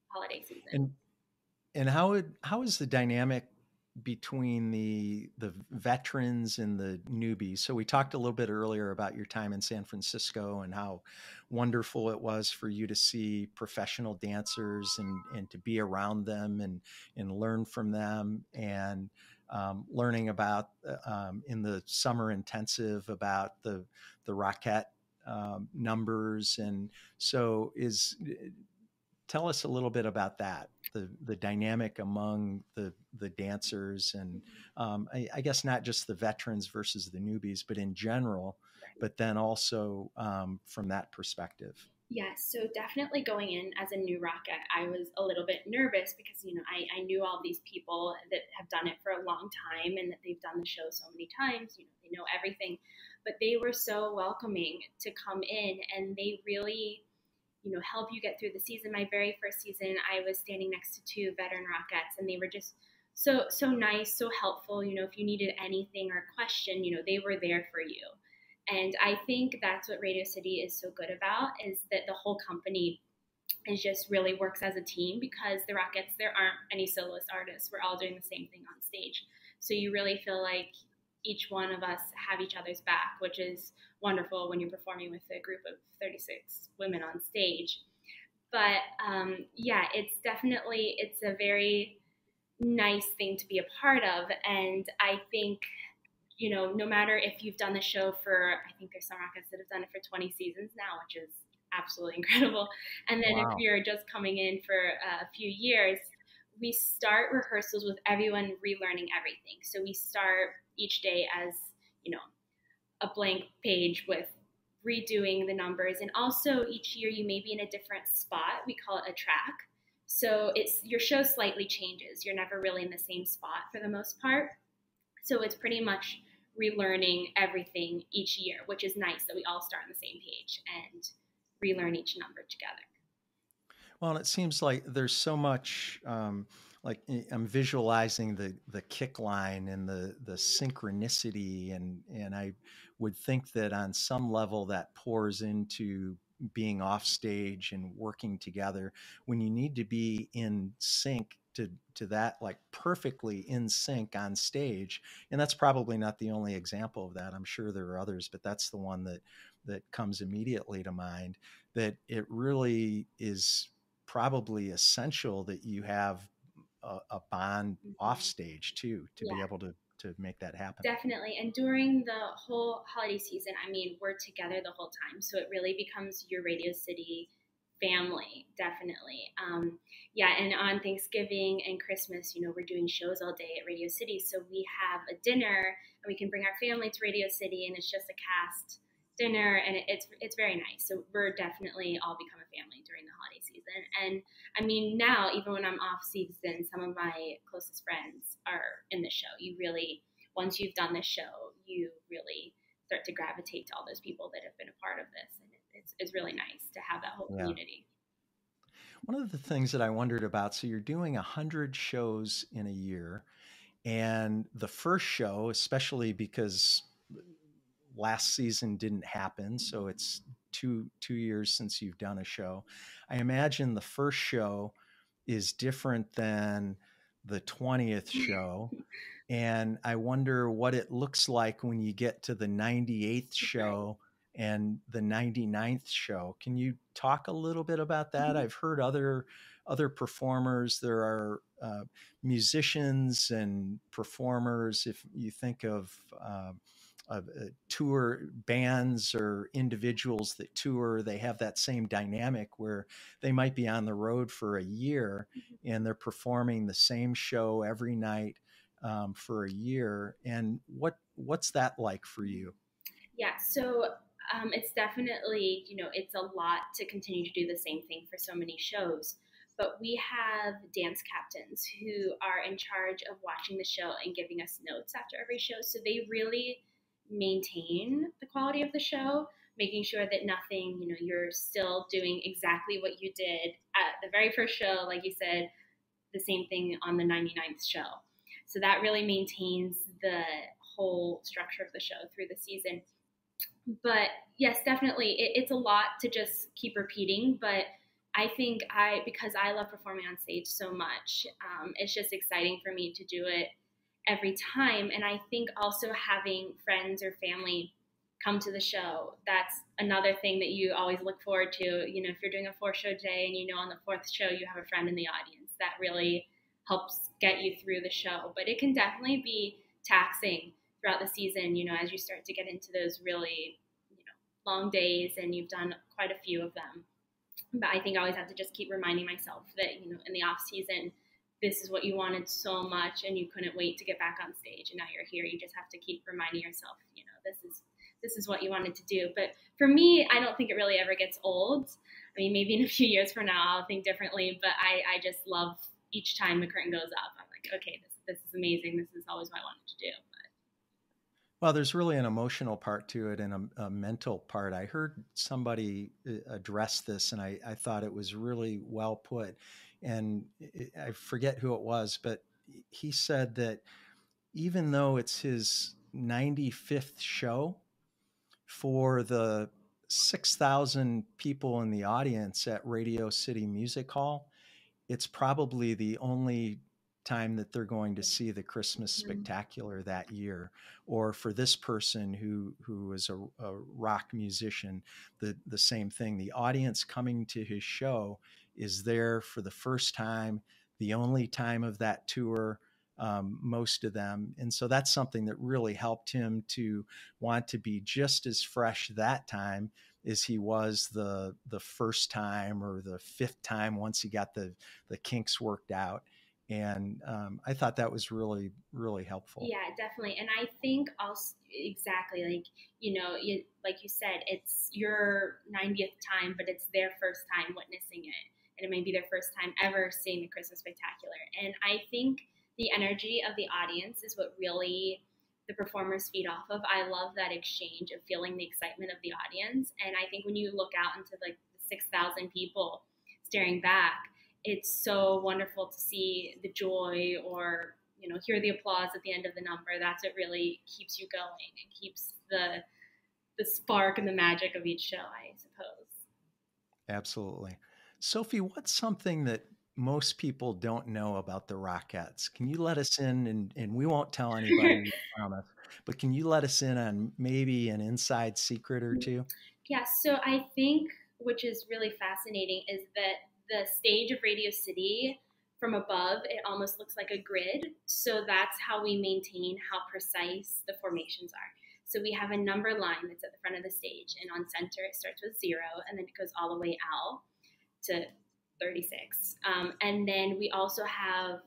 holiday season. And how is the dynamic between the veterans and the newbies? So we talked a little bit earlier about your time in San Francisco and how wonderful it was for you to see professional dancers and to be around them and learn from them, and learning about in the summer intensive about the Rockette numbers. And so tell us a little bit about that, the dynamic among the dancers, and I guess not just the veterans versus the newbies, but in general, but then also from that perspective. Yeah, so definitely going in as a new Rockette, I was a little bit nervous because, I knew all these people that have done it for a long time and that they've done the show so many times, they know everything, but they were so welcoming to come in, and they really, help you get through the season. My very first season, I was standing next to two veteran Rockettes, and they were just so nice, so helpful. If you needed anything or a question, they were there for you. And I think that's what Radio City is so good about, is that the whole company is just really works as a team, because the Rockettes, there aren't any soloist artists. We're all doing the same thing on stage. So you really feel like each one of us have each other's back, which is wonderful when you're performing with a group of 36 women on stage. But yeah, it's a very nice thing to be a part of. And I think, no matter if you've done the show for, I think there's some Rockettes that have done it for 20 seasons now, which is absolutely incredible. And then Wow. If you're just coming in for a few years, we start rehearsals with everyone relearning everything. So we start each day as, a blank page with redoing the numbers. And also each year you may be in a different spot. We call it a track. So your show slightly changes. You're never really in the same spot for the most part. So it's pretty much relearning everything each year, which is nice that we all start on the same page and relearn each number together. Well, and it seems like there's so much, like I'm visualizing the kick line and the synchronicity, and I would think that on some level that pours into being off stage and working together when you need to be in sync to that, like perfectly in sync on stage. And that's probably not the only example of that. I'm sure there are others, but that's the one that comes immediately to mind, that it really is probably essential that you have a bond off stage too, to be able to make that happen. Definitely. And during the whole holiday season, I mean, we're together the whole time. So it really becomes your Radio City family, definitely. Yeah, and on Thanksgiving and Christmas, we're doing shows all day at Radio City. So we have a dinner, and we can bring our family to Radio City, and it's just a cast dinner, and it's very nice. So we're definitely all become a family during the holiday season. And I mean, now, even when I'm off season, some of my closest friends are in the show. You really, once you've done this show, you really start to gravitate to all those people that have been a part of this. And it's really nice to have that whole community. One of the things that I wondered about, so you're doing 100 shows in a year, and the first show, especially because last season didn't happen, so it's two years since you've done a show. I imagine the first show is different than the 20th show. And I wonder what it looks like when you get to the 98th show and the 99th show. Can you talk a little bit about that? I've heard other performers, there are musicians and performers, if you think of tour bands or individuals that tour, they have that same dynamic where they might be on the road for a year and they're performing the same show every night for a year. And what's that like for you? Yeah, so it's definitely, it's a lot to continue to do the same thing for so many shows. But we have dance captains who are in charge of watching the show and giving us notes after every show. So they really maintain the quality of the show, making sure that nothing, you're still doing exactly what you did at the very first show, like you said, the same thing on the 99th show. So that really maintains the whole structure of the show through the season. But yes, definitely, it's a lot to just keep repeating. But I think because I love performing on stage so much, it's just exciting for me to do it every time. And I think also having friends or family come to the show, that's another thing that you always look forward to. If you're doing a 4-show day and on the 4th show you have a friend in the audience, that really helps get you through the show. But it can definitely be taxing throughout the season, as you start to get into those really, long days and you've done quite a few of them. But I think I always have to just keep reminding myself that, in the off season, this is what you wanted so much and you couldn't wait to get back on stage. And now you're here. You just have to keep reminding yourself, this is what you wanted to do. But for me, I don't think it really ever gets old. I mean, maybe in a few years from now, I'll think differently, but I just love each time the curtain goes up. I'm like, okay, this is amazing. This is always what I wanted to do. Well, there's really an emotional part to it and a mental part. I heard somebody address this, and I thought it was really well put. And I forget who it was, but he said that even though it's his 95th show, for the 6,000 people in the audience at Radio City Music Hall, it's probably the only time that they're going to see the Christmas Spectacular that year. Or for this person who is a rock musician, the same thing. The audience coming to his show is there for the first time, the only time of that tour, most of them. And so that's something that really helped him to want to be just as fresh that time as he was the first time or the 5th time once he got the kinks worked out. And I thought that was really, really helpful. Yeah, definitely. And I think also exactly like you said, it's your 90th time, but it's their first time witnessing it. And it may be their first time ever seeing the Christmas Spectacular. And I think the energy of the audience is what really the performers feed off of. I love that exchange of feeling the excitement of the audience. And I think when you look out into like the 6,000 people staring back, it's so wonderful to see the joy or, hear the applause at the end of the number. That's what really keeps you going and keeps the spark and the magic of each show, I suppose. Absolutely. Sophie, what's something that most people don't know about the Rockettes? Can you let us in, and we won't tell anybody, we promise, but can you let us in on maybe an inside secret or two? Yeah, so I think, which is really fascinating, is that the stage of Radio City, from above, it almost looks like a grid. So that's how we maintain how precise the formations are. So we have a number line that's at the front of the stage, and on center it starts with 0, and then it goes all the way out to 36. And then we also have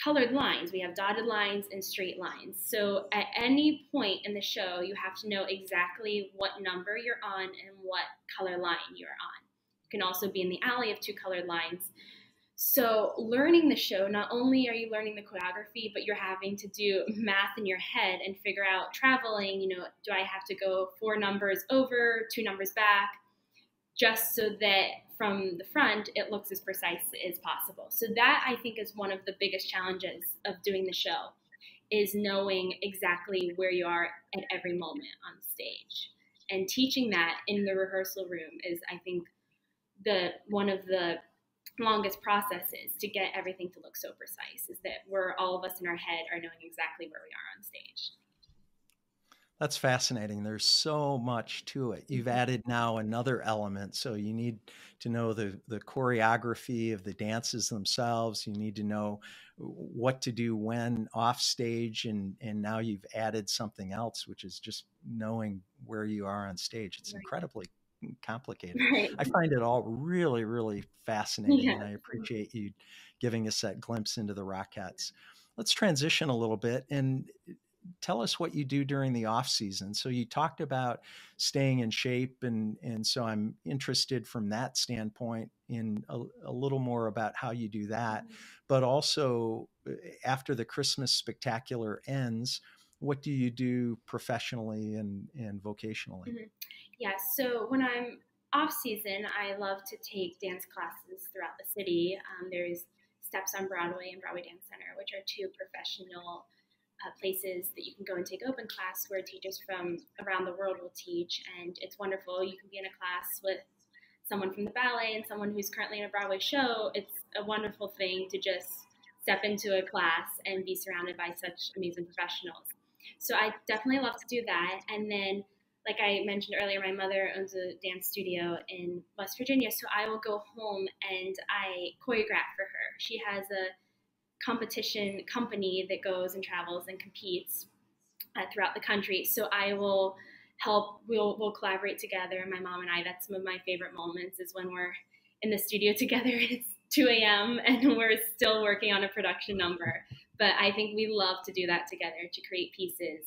colored lines. We have dotted lines and straight lines. So at any point in the show, you have to know exactly what number you're on and what color line you're on. You can also be in the alley of 2 colored lines. So learning the show, not only are you learning the choreography, but you're having to do math in your head and figure out traveling, do I have to go 4 numbers over, 2 numbers back, just so that from the front, it looks as precise as possible. So that, I think, is one of the biggest challenges of doing the show, is knowing exactly where you are at every moment on stage. And teaching that in the rehearsal room is, I think, one of the longest processes to get everything to look so precise, is that all of us in our head are knowing exactly where we are on stage. That's fascinating. There's so much to it. You've added now another element. So you need to know the choreography of the dances themselves. You need to know what to do when off stage. And now you've added something else, which is just knowing where you are on stage. It's Right. incredibly complicated. Right. I find it all really, really fascinating. Yeah. And I appreciate you giving us that glimpse into the Rockettes. Let's transition a little bit and tell us what you do during the off season. So you talked about staying in shape, and so I'm interested from that standpoint in a little more about how you do that. But also, after the Christmas spectacular ends, what do you do professionally and vocationally? Mm-hmm. Yeah, so when I'm off season, I love to take dance classes throughout the city. There's Steps on Broadway and Broadway Dance Center, which are two professional places that you can go and take open class where teachers from around the world will teach. And it's wonderful. You can be in a class with someone from the ballet and someone who's currently in a Broadway show. It's a wonderful thing to just step into a class and be surrounded by such amazing professionals. So I definitely love to do that. And then, like I mentioned earlier, my mother owns a dance studio in West Virginia. So I will go home and I choreograph for her. She has a competition company that goes and travels and competes throughout the country. So I will help. We'll collaborate together. My mom and I. That's some of my favorite moments is when we're in the studio together. And it's 2 a.m. and we're still working on a production number. But I think we love to do that together to create pieces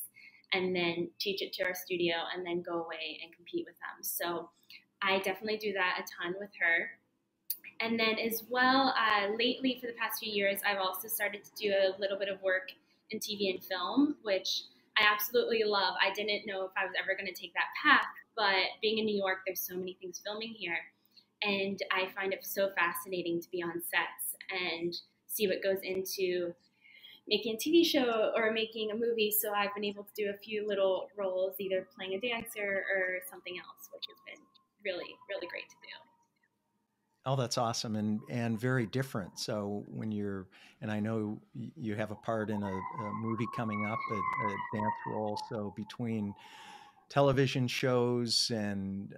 and then teach it to our studio and then go away and compete with them. So I definitely do that a ton with her. And then as well, lately for the past few years, I've also started to do a little bit of work in TV and film, which I absolutely love. I didn't know if I was ever going to take that path, but being in New York, there's so many things filming here. And I find it so fascinating to be on sets and see what goes into making a TV show or making a movie. So I've been able to do a few little roles, either playing a dancer or something else, which has been really, really great to do. Oh, that's awesome and very different. So when you're, and I know you have a part in a movie coming up, a dance role. So between television shows and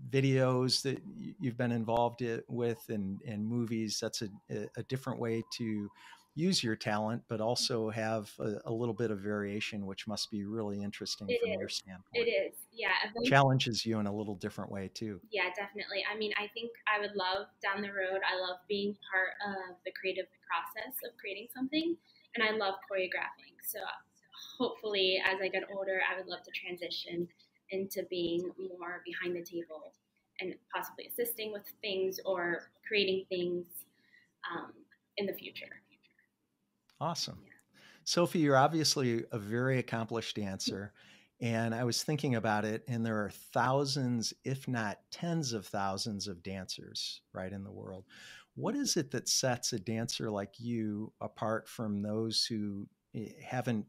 videos that you've been involved with and movies, that's a different way to use your talent, but also have a little bit of variation, which must be really interesting It from your is. It standpoint. is. Yeah. Challenges you in a little different way too. Yeah, definitely. I mean, I think I would love down the road, I love being part of the creative process of creating something, and I love choreographing. So hopefully, as I get older, I would love to transition into being more behind the table and possibly assisting with things or creating things um, in the future. Awesome. Sophie, you're obviously a very accomplished dancer. And I was thinking about it, and there are thousands, if not tens of thousands of dancers right in the world. What is it that sets a dancer like you apart from those who haven't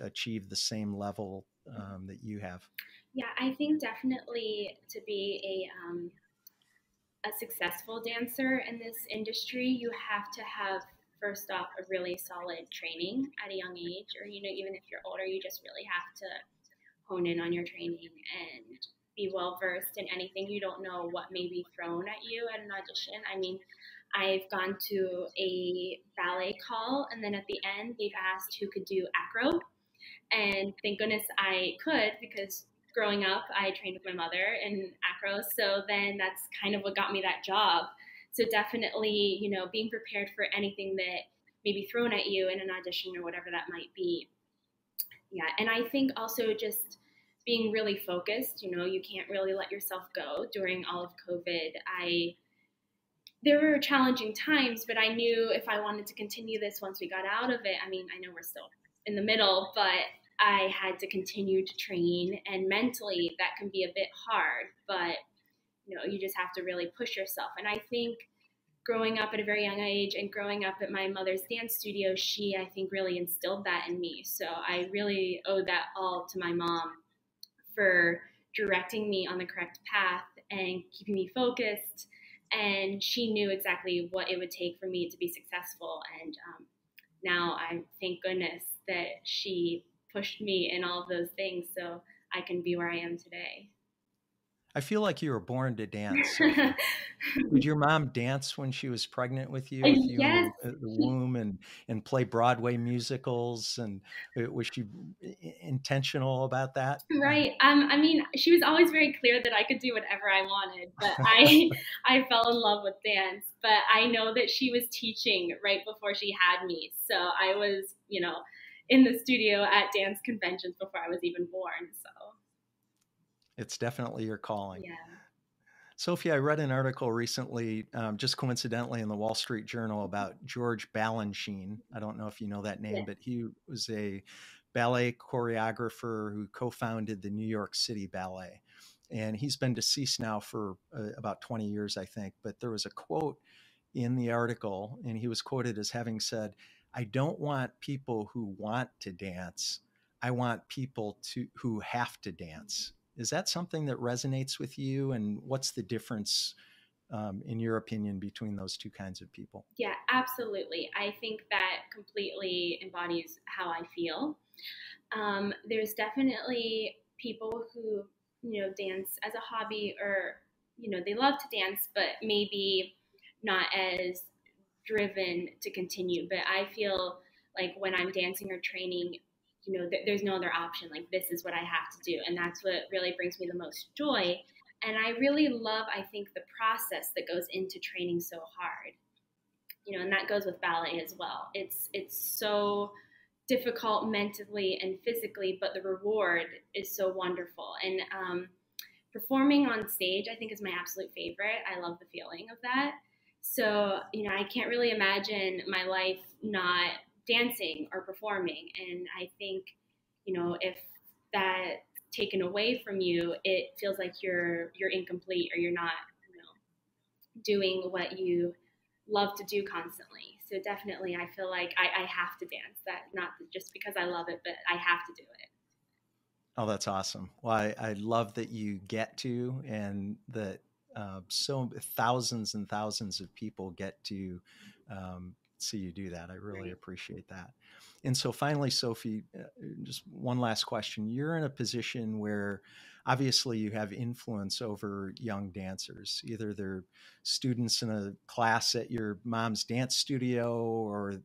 achieved the same level that you have? Yeah, I think definitely to be a successful dancer in this industry, you have to have first off a really solid training at a young age, or even if you're older, you just really have to hone in on your training and be well versed in anything. You don't know what may be thrown at you at an audition. I mean, I've gone to a ballet call, and then at the end, they've asked who could do acro, and thank goodness I could because growing up, I trained with my mother in acro. So then that's kind of what got me that job. So definitely, being prepared for anything that may be thrown at you in an audition or whatever that might be. Yeah. And I think also just being really focused, you can't really let yourself go during all of COVID. There were challenging times, but I knew if I wanted to continue this once we got out of it, I mean, I know we're still in the middle, but I had to continue to train, and mentally that can be a bit hard, but you just have to really push yourself. And I think growing up at a very young age and growing up at my mother's dance studio, she, I think, really instilled that in me. So I really owe that all to my mom for directing me on the correct path and keeping me focused. And she knew exactly what it would take for me to be successful. And now I thank goodness that she pushed me in all of those things so I can be where I am today. I feel like you were born to dance, Sophie. Did your mom dance when she was pregnant with you in Yes. the womb, and play Broadway musicals? And was she intentional about that? Right. I mean, she was always very clear that I could do whatever I wanted, but I fell in love with dance. But I know that she was teaching right before she had me, so I was, in the studio at dance conventions before I was even born. So It's definitely your calling. yeah. Sophie, I read an article recently, just coincidentally in the Wall Street Journal, about George Balanchine. I don't know if you know that name, Yeah. but he was a ballet choreographer who co-founded the New York City Ballet. And he's been deceased now for about 20 years, I think. But there was a quote in the article, and he was quoted as having said, "I don't want people who want to dance. I want people who have to dance." Is that something that resonates with you? And what's the difference, in your opinion, between those two kinds of people? Yeah, absolutely. I think that completely embodies how I feel. There's definitely people who, dance as a hobby, or, they love to dance, but maybe not as driven to continue. But I feel like when I'm dancing or training, there's no other option. Like, this is what I have to do. And that's what really brings me the most joy. And I really love, I think, the process that goes into training so hard. And that goes with ballet as well. It's so difficult mentally and physically, but the reward is so wonderful. And performing on stage, I think, is my absolute favorite. I love the feeling of that. So, I can't really imagine my life not dancing or performing. And I think, if that taken away from you, it feels like you're incomplete, or you're not, doing what you love to do constantly. So definitely, I feel like I have to dance. That not just because I love it, but I have to do it. Oh, that's awesome. Well, I love that you get to, and that so thousands and thousands of people get to see you do that. I really Right. appreciate that. And so finally, Sophie, just one last question. You're in a position where obviously you have influence over young dancers. Either they're students in a class at your mom's dance studio, or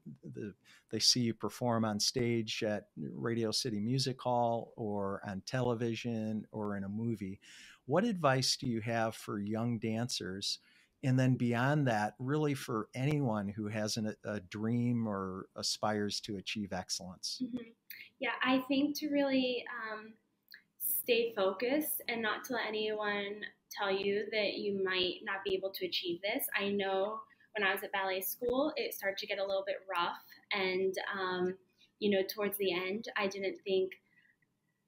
they see you perform on stage at Radio City Music Hall, or on television, or in a movie. What advice do you have for young dancers? And then beyond that, really for anyone who has a dream or aspires to achieve excellence? Mm-hmm. Yeah, I think to really stay focused and not to let anyone tell you that you might not be able to achieve this. I know when I was at ballet school, it started to get a little bit rough. And, towards the end, I didn't think,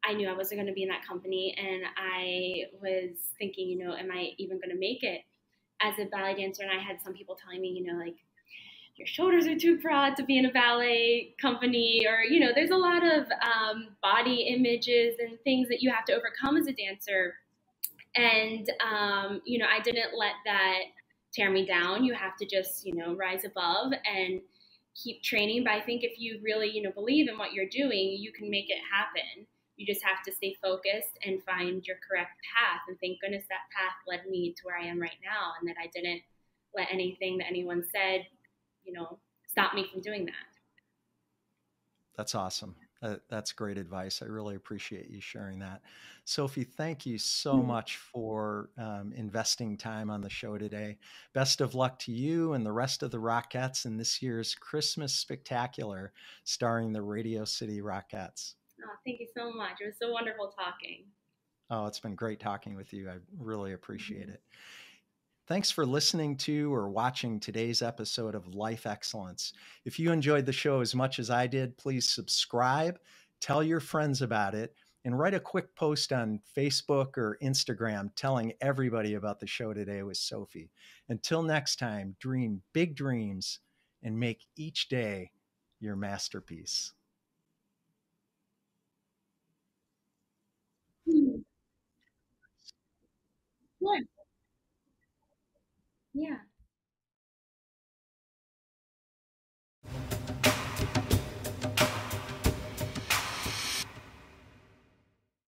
I knew I wasn't going to be in that company. And I was thinking, am I even going to make it as a ballet dancer? And I had some people telling me, like, your shoulders are too broad to be in a ballet company, or, there's a lot of body images and things that you have to overcome as a dancer. And, I didn't let that tear me down. You have to just, rise above and keep training. But I think if you really, believe in what you're doing, you can make it happen. You just have to stay focused and find your correct path. And thank goodness that path led me to where I am right now, and that I didn't let anything that anyone said, stop me from doing that. That's awesome. That's great advice. I really appreciate you sharing that. Sophie, thank you so much for investing time on the show today. Best of luck to you and the rest of the Rockettes in this year's Christmas Spectacular starring the Radio City Rockettes. Oh, thank you so much. It was so wonderful talking. Oh, it's been great talking with you. I really appreciate it. Thanks for listening to or watching today's episode of Life Excellence. If you enjoyed the show as much as I did, please subscribe, tell your friends about it, and write a quick post on Facebook or Instagram telling everybody about the show today with Sophie. Until next time, dream big dreams and make each day your masterpiece.